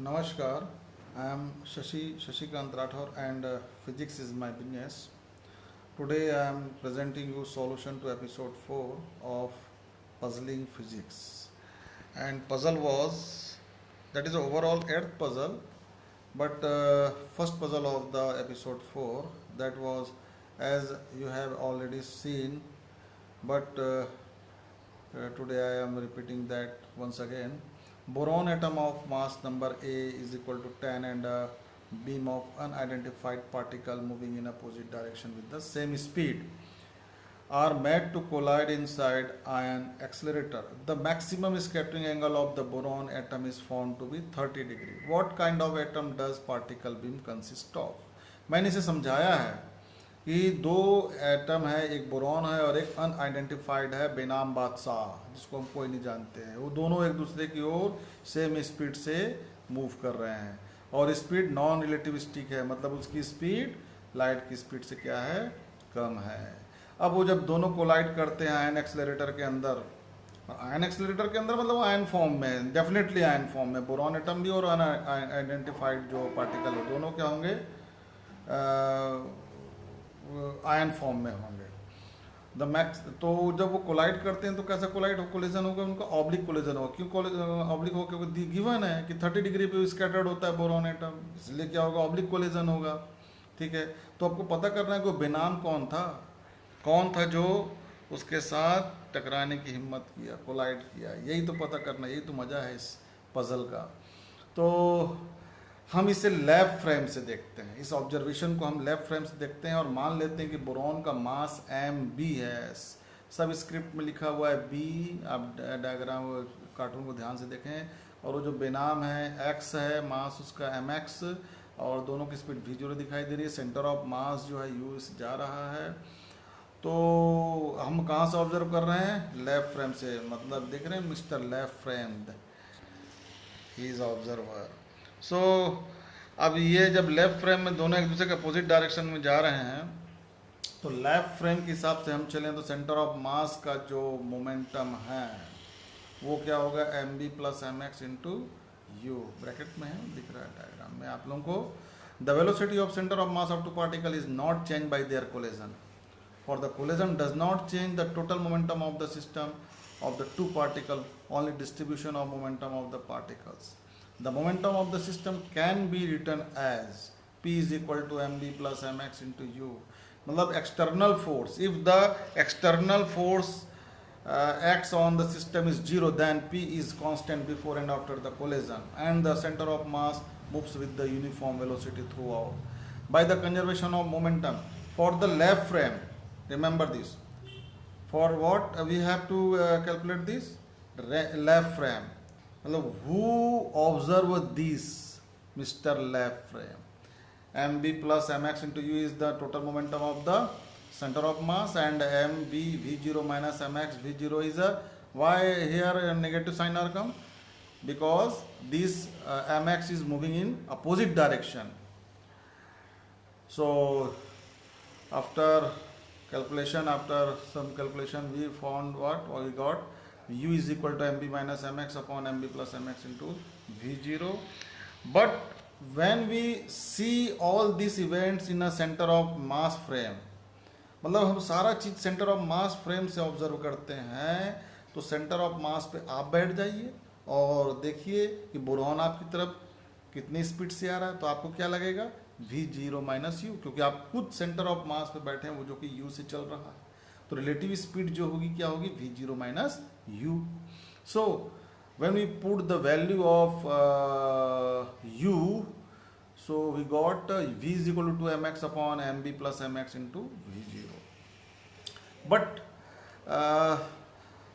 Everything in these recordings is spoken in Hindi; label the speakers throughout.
Speaker 1: Namaskar, I am Shashikant Rathore and physics is my business. Today I am presenting you solution to episode 4 of puzzling physics. And puzzle was that is overall earth puzzle, but first puzzle of the episode 4 that was as you have already seen, but today I am repeating that once again. Boron atom of mass number A is equal to 10 and a beam of unidentified particle moving in opposite direction with the same speed are made to collide inside ion accelerator. The maximum scattering angle of the boron atom is found to be 30 degree. What kind of atom does particle beam consist of? मैंने इसे समझाया है कि दो एटम है, एक बोरॉन है और एक अनआइडेंटिफाइड है बेनाम बादशाह, जिसको हम कोई नहीं जानते हैं। वो दोनों एक दूसरे की ओर सेम स्पीड से मूव कर रहे हैं और स्पीड नॉन रिलेटिविस्टिक है, मतलब उसकी स्पीड लाइट की स्पीड से क्या है, कम है। अब वो जब दोनों कोलाइड करते हैं आयन एक्सेलरेटर के अंदर, आयन एक्सेलरेटर के अंदर मतलब आयन फॉर्म में, डेफिनेटली आयन फॉर्म में बोरॉन एटम भी और अनआइडेंटिफाइड जो पार्टिकल हो दोनों क्या होंगे, आयन फॉर्म में होंगे। द मैक्स तो जब वो कोलाइड करते हैं तो कैसा कोलाइड कोलिजन होगा, उनका ऑब्लिक कोलिजन होगा। क्यों ऑब्लिक हो, क्योंकि गिवन है कि 30 डिग्री पे स्कैटर्ड होता है बोरॉन एटम, इसलिए क्या होगा, ऑब्लिक कोलिजन होगा। ठीक है, तो आपको पता करना है कि बेनाम कौन था जो उसके साथ टकराने की हिम्मत किया, कोलाइड किया, यही तो पता करना, यही तो मज़ा है इस पजल का। तो हम इसे लैब फ्रेम से देखते हैं, इस ऑब्जर्वेशन को हम लैब फ्रेम से देखते हैं और मान लेते हैं कि बोरॉन का मास MB है। सब स्क्रिप्ट में लिखा हुआ है B, आप डायग्राम कार्टून को ध्यान से देखें। और वो जो बेनाम है X है, मास उसका MX, और दोनों की स्पीड V0 दिखाई दे रही है। सेंटर ऑफ मास जो है U से जा रहा है। तो हम कहाँ से ऑब्जर्व कर रहे हैं, लैब फ्रेम से, मतलब देख रहे हैं mister lab frame, he is observer. So अब ये जब लेफ्ट फ्रेम में दोनों एक दूसरे के अपोजिट डायरेक्शन में जा रहे हैं, तो लेफ्ट फ्रेम के हिसाब से हम चलें तो सेंटर ऑफ मास का जो मोमेंटम है वो क्या होगा, MB plus MX into you, bracket में है, दिख रहा है डायग्राम में आप लोगों को। The velocity of centre of mass of two particle is not change by their collision, for the collision does not change the total momentum of the system of the two particles, only distribution of momentum of the particles. The momentum of the system can be written as P is equal to MB plus MX into U. मतलब external force, if the external force acts on the system is 0, then P is constant before and after the collision, and the center of mass moves with the uniform velocity throughout. By the conservation of momentum for the left frame, remember this, for what we have to calculate this left frame, मतलब who observe this, Mr. left frame, MB plus MX into U is the total momentum of the center of mass, and MB V0 minus MX V0 is a, why here a negative sign are come, because this MX is moving in opposite direction. So after some calculation we found what, or we got U is equal to MB minus MX upon MB plus MX into V0. But when we see all these events in a center of mass frame, मतलब हम सारा चीज सेंटर ऑफ मास फ्रेम से ऑब्जर्व करते हैं, तो सेंटर ऑफ मास पे आप बैठ जाइए और देखिए कि बोरॉन आपकी तरफ कितनी स्पीड से आ रहा है, तो आपको क्या लगेगा, V0 माइनस यू, क्योंकि आप खुद सेंटर ऑफ मास पे बैठे हैं, वो जो कि U से चल रहा है, तो रिलेटिव स्पीड जो होगी क्या होगी, V0 minus u. So when we put the value of U, so we got V is equal to MX upon MB plus MX into V0. But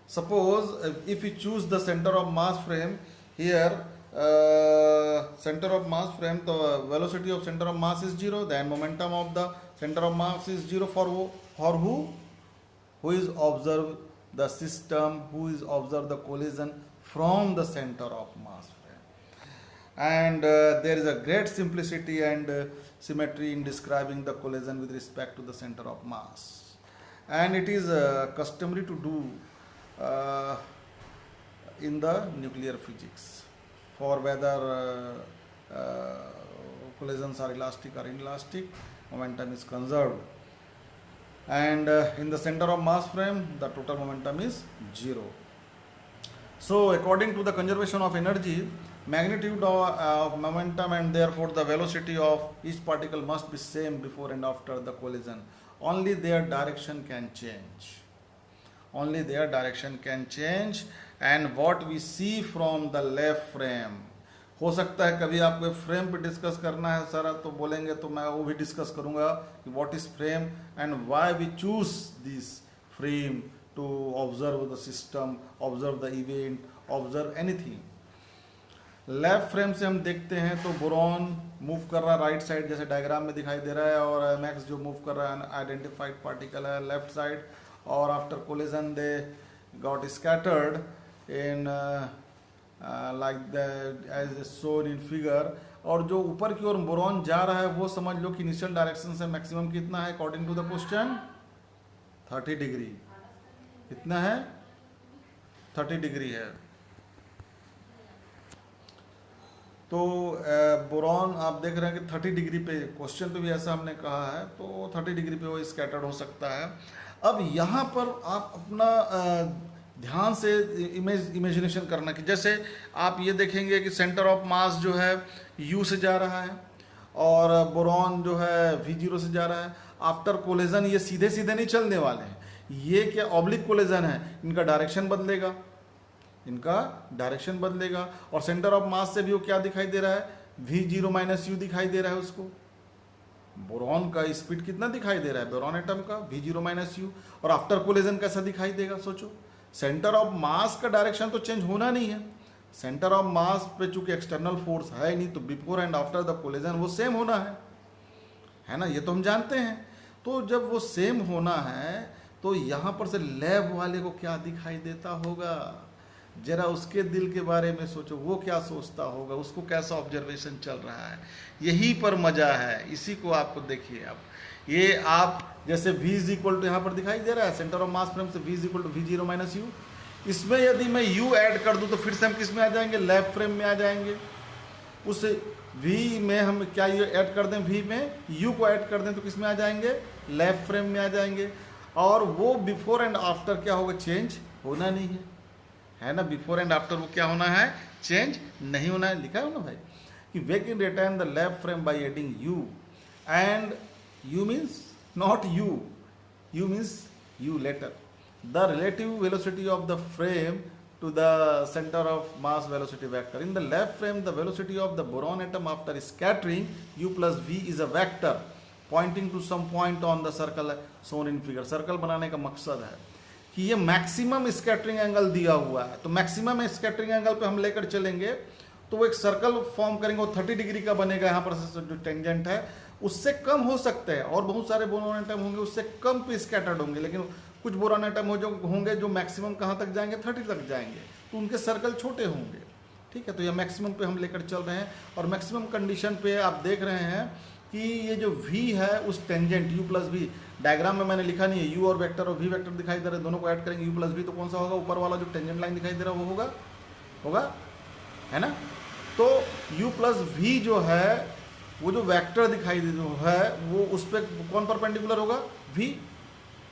Speaker 1: suppose if we choose the center of mass frame here, center of mass frame, the velocity of center of mass is 0, then momentum of the center of mass is 0 for who is observe the system, who is observe the collision from the center of mass frame. And there is a great simplicity and symmetry in describing the collision with respect to the center of mass, and it is customary to do in the nuclear physics. for whether collisions are elastic or inelastic, momentum is conserved. And in the center of mass frame, the total momentum is 0. So according to the conservation of energy, magnitude of momentum and therefore the velocity of each particle must be same before and after the collision. Only their direction can change. Only their direction can change. And what we see from the left frame, हो सकता है कभी आपको फ्रेम पे डिस्कस करना है सारा, तो बोलेंगे तो मैं वो भी डिस्कस करूंगा कि what is frame and why we choose this frame to observe the system, observe the event, observe anything. Left frame से हम देखते हैं तो बोरॉन मूव कर रहा है राइट साइड, जैसे डायग्राम में दिखाई दे रहा है, और एमएक्स जो मूव कर रहा है आइडेंटिफाइड पार्टिकल है लेफ्ट साइड, और after collision they got scattered in like that as shown in figure। और जो ऊपर की ओर बोरॉन जा रहा है वो समझ लो कि इनिशियल डायरेक्शन से मैक्सिमम कितना है according to the question 30 degree. कितना है? 30 डिग्री है। तो बोरॉन आप देख रहे हैं कि 30 डिग्री पे, क्वेश्चन पे भी ऐसा हमने कहा है, तो 30 डिग्री पे वो स्कैटर्ड हो सकता है। अब यहाँ पर आप अपना ध्यान से इमेजिनेशन करना कि जैसे आप ये देखेंगे कि सेंटर ऑफ मास जो है यू से जा रहा है और बोरॉन जो है V0 से जा रहा है। आफ्टर कोलिजन ये सीधे सीधे नहीं चलने वाले हैं, ये क्या ऑब्लिक कोलिजन है, इनका डायरेक्शन बदलेगा, इनका डायरेक्शन बदलेगा। और सेंटर ऑफ मास से भी वो क्या दिखाई दे रहा है, V0 माइनस यू दिखाई दे रहा है उसको। बोरॉन का स्पीड कितना दिखाई दे रहा है, बोरॉन एटम का V0 माइनस यू। और आफ्टर कोलिजन कैसा दिखाई देगा सोचो। सेंटर ऑफ मास का डायरेक्शन तो चेंज होना नहीं है, सेंटर ऑफ मास पे चूंकि एक्सटर्नल फोर्स है नहीं, तो before and after the collision वो सेम होना है ना, ये तो हम जानते हैं। तो जब वो सेम होना है तो यहाँ पर से लैब वाले को क्या दिखाई देता होगा, जरा उसके दिल के बारे में सोचो, वो क्या सोचता होगा, उसको कैसा ऑब्जर्वेशन चल रहा है। यही पर मजा है, इसी को आपको देखिए। अब ये आप जैसे v इज इक्वल टू यहाँ पर दिखाई दे रहा है सेंटर ऑफ मास फ्रेम से v is equal to V0 minus u. इसमें यदि मैं u ऐड कर दूं तो फिर से हम किस में आ जाएंगे, लेफ्ट फ्रेम में आ जाएंगे। उस v में हम क्या ये ऐड कर दें, v में u को ऐड कर दें तो किस में आ जाएंगे, लेफ्ट फ्रेम में आ जाएंगे। और वो बिफोर एंड आफ्टर क्या होगा, चेंज होना नहीं है ना। बिफोर एंड आफ्टर वो क्या होना है, चेंज नहीं होना है। लिखा है ना भाई कि we can return the left frame by adding u, and u means not u means u later, the relative velocity of the frame to the center of mass velocity vector. In the left frame, the velocity of the boron atom after scattering u plus v is a vector pointing to some point on the circle shown in figure। Circle बनाने का मकसद है कि ये मैक्सिमम स्कैटरिंग एंगल दिया हुआ है, तो मैक्सिमम स्कैटरिंग एंगल पे हम लेकर चलेंगे तो वो एक सर्कल फॉर्म करेंगे, वो 30 डिग्री का बनेगा। यहाँ पर जो टेंजेंट है उससे कम हो सकते हैं, और बहुत सारे बोरॉन एटम होंगे उससे कम पे स्कैटर्ड होंगे, लेकिन कुछ बोरॉन एटम होंगे जो मैक्सिमम कहाँ तक जाएंगे, 30 तक जाएंगे, तो उनके सर्कल छोटे होंगे। ठीक है, तो ये मैक्सिमम पे हम लेकर चल रहे हैं। और मैक्सिमम कंडीशन पे आप देख रहे हैं कि ये जो v है उस tangent u plus v, diagram में मैंने लिखा नहीं है, u और वेक्टर और v वेक्टर दिखाई दे रहे हैं, दोनों को ऐड करेंगे u प्लस v, तो कौन सा होगा, ऊपर वाला जो टेंजेंट लाइन दिखाई दे रहा है वो होगा है ना। तो u प्लस v जो है वो जो वेक्टर दिखाई दे जो है वो उस पर कौन परपेंडिकुलर होगा, v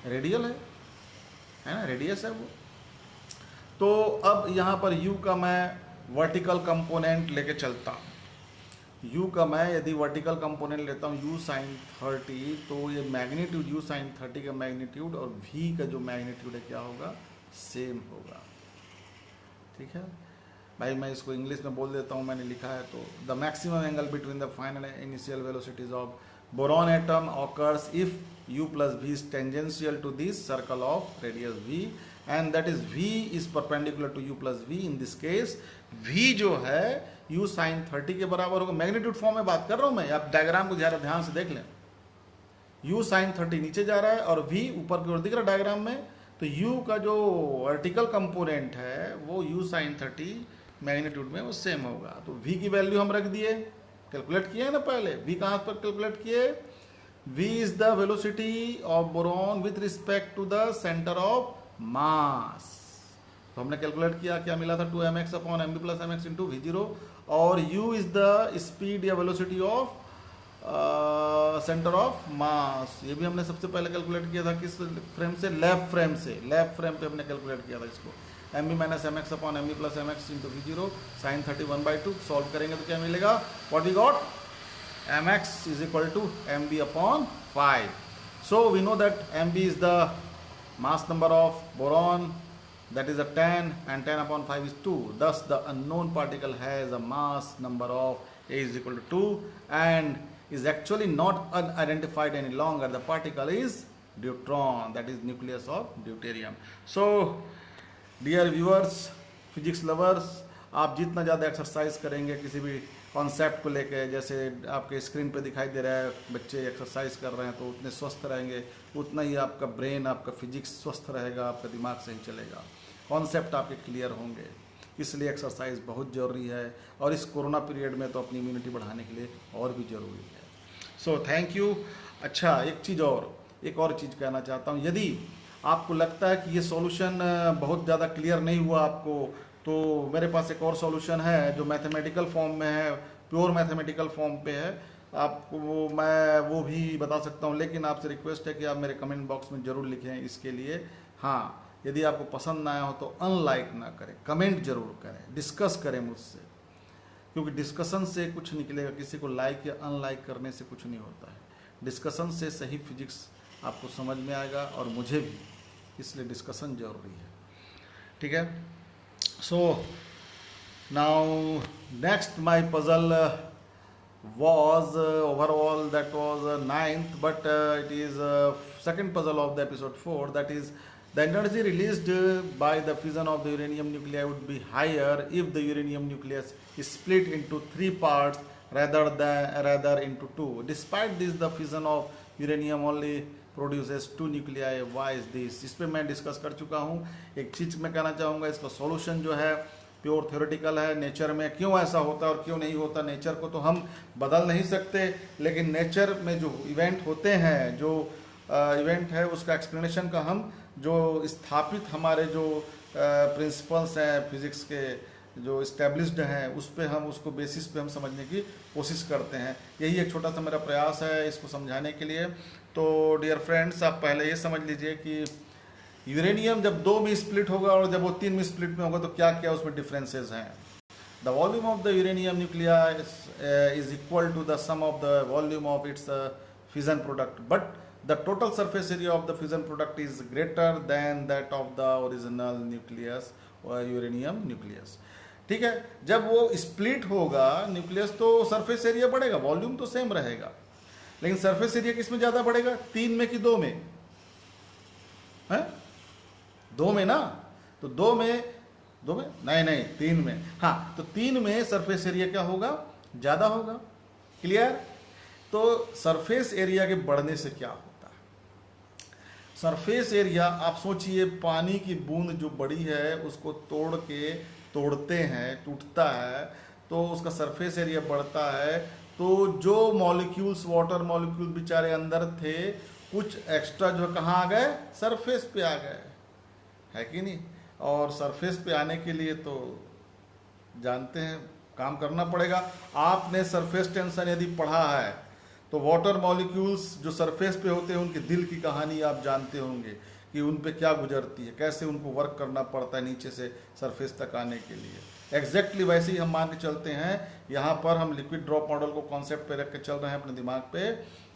Speaker 1: रेडियल है ना, रेडियस है वो। तो अब यहाँ पर u का मैं वर्टिकल कंपोनेंट लेके चलता हूँ। u का मैं यदि वर्टिकल कंपोनेंट लेता हूँ u sin 30, तो ये मैग्नीट्यूड u sin 30 का मैग्नीट्यूड और v का जो मैग्नीट्यूड है क्या होगा, सेम होगा। ठीक है भाई, मैं इसको इंग्लिश में बोल देता हूँ, मैंने लिखा है। तो the maximum angle between the final initial velocities of boron atom occurs if u plus v is tangential to this circle of radius v, and that is v is perpendicular to u plus v। in this case v जो है u sin 30 के बराबर होगा। मैग्नीट्यूड फॉर्म में बात कर रहा हूँ मैं, आप डायग्राम को जरा ध्यान से देख लें। u sin 30 नीचे जा रहा है और v ऊपर की ओर दिख रहा है डायग्राम में, तो u का जो वर्टिकल कंपोनेंट है वो u sin 30 मैग्नीट्यूड में वो सेम होगा। तो v की वैल्यू हम रख दिए, कैलकुलेट किए ना पहले, v कहाँ पर कैलकुलेट किए, v is the velocity of boron with respect to the center of mass। तो हमने कैलकुलेट किया, क्या मिला था, 2mx upon mb plus mx into v0, और u इज द स्पीड या वेलोसिटी ऑफ सेंटर ऑफ मास। ये भी हमने सबसे पहले कैलकुलेट किया था किस फ्रेम से, लेफ्ट फ्रेम पे हमने कैलकुलेट किया था इसको, m b minus m x upon m b plus m x into v zero sine 31/2। Solve करेंगे तो क्या मिलेगा, what we got, m x is equal to m b upon 5। So we know that m b is the mass number of boron, that is a 10, and 10 upon 5 is 2. Thus the unknown particle has a mass number of A is equal to 2 and is actually not unidentified any longer. The particle is deuteron, that is nucleus of deuterium. So dear viewers, physics lovers, आप जितना ज़्यादा एक्सरसाइज करेंगे किसी भी कॉन्सेप्ट को लेके, जैसे आपके स्क्रीन पे दिखाई दे रहा है बच्चे एक्सरसाइज कर रहे हैं, तो उतने स्वस्थ रहेंगे, उतना ही आपका ब्रेन, आपका फिजिक्स स्वस्थ रहेगा, आपका दिमाग सही चलेगा, कॉन्सेप्ट आपके क्लियर होंगे। इसलिए एक्सरसाइज बहुत ज़रूरी है और इस कोरोना पीरियड में तो अपनी इम्यूनिटी बढ़ाने के लिए और भी ज़रूरी है। So thank you. अच्छा, एक और चीज़ कहना चाहता हूँ, यदि आपको लगता है कि ये सॉल्यूशन बहुत ज़्यादा क्लियर नहीं हुआ आपको, तो मेरे पास एक और सॉल्यूशन है जो मैथमेटिकल फॉर्म में है, प्योर मैथमेटिकल फॉर्म पे है, आपको मैं वो भी बता सकता हूँ, लेकिन आपसे रिक्वेस्ट है कि आप मेरे कमेंट बॉक्स में ज़रूर लिखें इसके लिए। हाँ, यदि आपको पसंद ना आया हो तो अनलाइक ना करें, कमेंट जरूर करें, डिस्कस करें मुझसे, क्योंकि डिस्कशन से कुछ निकलेगा, किसी को लाइक या अनलाइक करने से कुछ नहीं होता है। डिस्कशन से सही फिजिक्स आपको समझ में आएगा और मुझे भी, इसलिए डिस्कशन जरूरी है। ठीक है, so now next my puzzle was overall that was 9th, but it is second puzzle of the episode 4, that is the energy released by the fission of the uranium nuclei would be higher if the uranium nucleus is split into 3 parts rather into 2. Despite this, the fission of uranium only produces 2 nuclei, why is this. इस पर मैं डिस्कस कर चुका हूँ। एक चीज़ मैं कहना चाहूँगा, इसका सॉल्यूशन जो है प्योर थ्योरेटिकल है। नेचर में क्यों ऐसा होता है और क्यों नहीं होता, नेचर को तो हम बदल नहीं सकते, लेकिन नेचर में जो इवेंट होते हैं, जो इवेंट है उसका एक्सप्लेनेशन का हम जो स्थापित हमारे जो प्रिंसिपल्स हैं फिजिक्स के, जो इस्टेब्लिश्ड हैं, उस पे हम उसको बेसिस पे हम समझने की कोशिश करते हैं। यही एक छोटा सा मेरा प्रयास है इसको समझाने के लिए। तो डियर फ्रेंड्स, आप पहले ये समझ लीजिए कि यूरेनियम जब 2 में स्प्लिट होगा और जब वो 3 में स्प्लिट में होगा तो क्या क्या उसमें डिफरेंसेस हैं। The volume of the uranium nuclei is equal to the sum of the volume of its fission product, but the total surface area of the fission product is greater than that of the original nucleus, uranium nucleus. ठीक है, जब वो स्प्लिट होगा न्यूक्लियस तो सरफेस एरिया बढ़ेगा, वॉल्यूम तो सेम रहेगा, लेकिन सरफेस एरिया किस में ज्यादा बढ़ेगा, 3 में कि 2 में है? 2 में ना, तो 2 में नहीं 3 में। हाँ, तो 3 में सरफेस एरिया क्या होगा, ज्यादा होगा। क्लियर? तो सरफेस एरिया के बढ़ने से क्या होता है, सरफेस एरिया आप सोचिए, पानी की बूंद जो बड़ी है उसको तोड़ते हैं, टूटता है, तो उसका सरफेस एरिया बढ़ता है। तो जो मॉलिक्यूल्स, वाटर मॉलिक्यूल बेचारे अंदर थे, कुछ एक्स्ट्रा जो कहाँ आ गए, सरफेस पे आ गए, है कि नहीं। और सरफेस पे आने के लिए तो जानते हैं काम करना पड़ेगा। आपने सरफेस टेंशन यदि पढ़ा है तो वाटर मॉलिक्यूल्स जो सरफेस पे होते हैं उनके दिल की कहानी आप जानते होंगे कि उन पे क्या गुजरती है, कैसे उनको वर्क करना पड़ता है नीचे से सरफेस तक आने के लिए। एग्जैक्टली वैसे ही हम मान के चलते हैं, यहाँ पर हम लिक्विड ड्रॉप मॉडल को कॉन्सेप्ट पे रख के चल रहे हैं अपने दिमाग पे,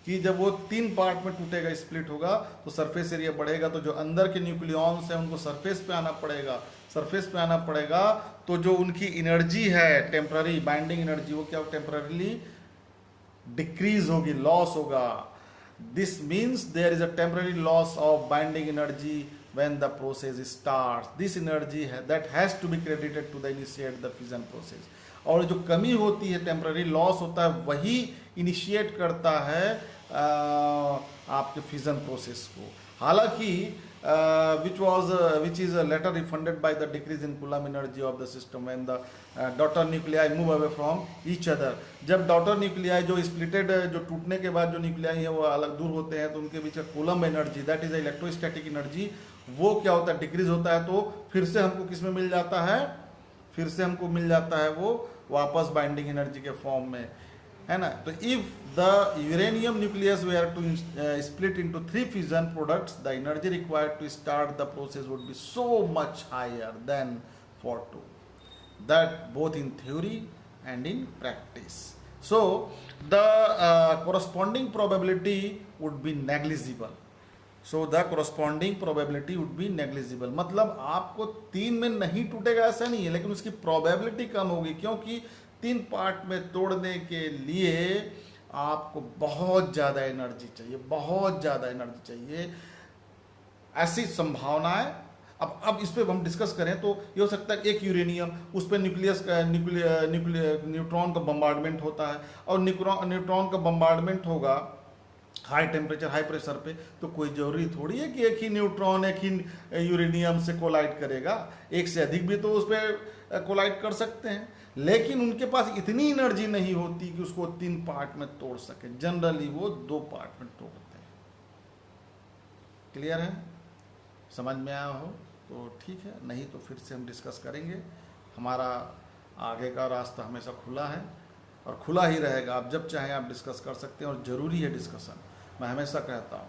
Speaker 1: कि जब वो 3 पार्ट में टूटेगा, स्प्लिट होगा, तो सरफेस एरिया बढ़ेगा, तो जो अंदर के न्यूक्लियॉन्स हैं उनको सरफेस पे आना पड़ेगा। तो जो उनकी एनर्जी है, टेम्पररी बाइंडिंग एनर्जी, वो क्या टेम्पररीली डिक्रीज होगी, लॉस होगा। This means there is a temporary loss of binding energy when the process starts. This energy that has to be credited to the initiate the fission process. और जो कमी होती है, टेम्पररी लॉस होता है, वही इनिशिएट करता है आपके फिजन प्रोसेस को। हालांकि which is later refunded by the decrease in Coulomb energy of the system when the daughter nuclei move away from each other. जब daughter nuclei जो splitted, जो टूटने के बाद जो nuclei है वो अलग दूर होते हैं, तो उनके बीच Coulomb energy, that is electrostatic energy, वो क्या होता है, डिक्रीज होता है। तो फिर से हमको किस में मिल जाता है, फिर से हमको मिल जाता है वो वापस बाइंडिंग एनर्जी के फॉर्म में, है ना। तो if the uranium nucleus were to split into 3 fission products, the energy required to start the process would be so much higher than for 2, that both in theory and in practice. So the corresponding probability would be negligible. So the corresponding probability would be negligible. मतलब आपको 3 में नहीं टूटेगा ऐसा नहीं है, लेकिन उसकी probability कम होगी, क्योंकि 3 पार्ट में तोड़ने के लिए आपको बहुत ज़्यादा एनर्जी चाहिए, बहुत ज़्यादा एनर्जी चाहिए। ऐसी संभावनाएं अब इस पे हम डिस्कस करें तो ये हो सकता है एक यूरेनियम, उस पर न्यूट्रॉन का बम्बार्डमेंट होता है, और न्यूट्रॉन का बम्बार्डमेंट होगा हाई टेम्परेचर हाई प्रेशर पे, तो कोई जरूरी थोड़ी है कि एक ही न्यूट्रॉन एक ही यूरेनियम से कोलाइड करेगा, एक से अधिक भी तो उस पर कोलाइड कर सकते हैं, लेकिन उनके पास इतनी एनर्जी नहीं होती कि उसको 3 पार्ट में तोड़ सके। जनरली वो 2 पार्ट में तोड़ते हैं। क्लियर है? समझ में आया हो तो ठीक है, नहीं तो फिर से हम डिस्कस करेंगे। हमारा आगे का रास्ता हमेशा खुला है और खुला ही रहेगा। आप जब चाहें आप डिस्कस कर सकते हैं, और ज़रूरी है डिस्कशन, मैं हमेशा कहता हूँ।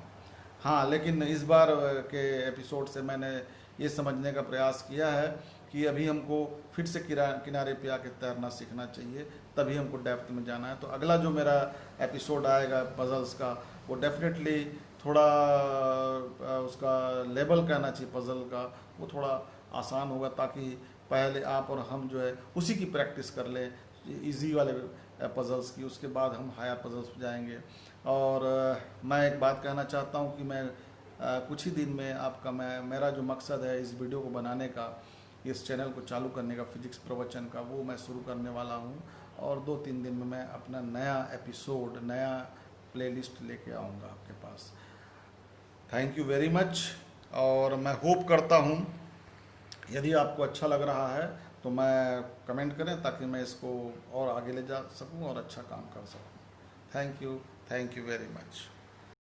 Speaker 1: हाँ, लेकिन इस बार के एपिसोड से मैंने ये समझने का प्रयास किया है कि अभी हमको फिर से किनारे पे आके तैरना सीखना चाहिए, तभी हमको डेप्थ में जाना है। तो अगला जो मेरा एपिसोड आएगा पजल्स का, वो डेफिनेटली थोड़ा उसका लेवल कहना चाहिए पजल का, वो थोड़ा आसान होगा, ताकि पहले आप और हम जो है उसी की प्रैक्टिस कर लें, इजी वाले पजल्स की, उसके बाद हम हायर पजल्स पे जाएंगे। और मैं एक बात कहना चाहता हूँ कि मैं कुछ ही दिन में मेरा जो मकसद है इस वीडियो को बनाने का, इस चैनल को चालू करने का, फिजिक्स प्रवचन का, वो मैं शुरू करने वाला हूँ। और 2-3 दिन में मैं अपना नया एपिसोड, नया प्लेलिस्ट लेके आऊँगा आपके पास। Thank you very much. और मैं होप करता हूँ यदि आपको अच्छा लग रहा है तो मैं कमेंट करें, ताकि मैं इसको और आगे ले जा सकूँ और अच्छा काम कर सकूँ। Thank you very much.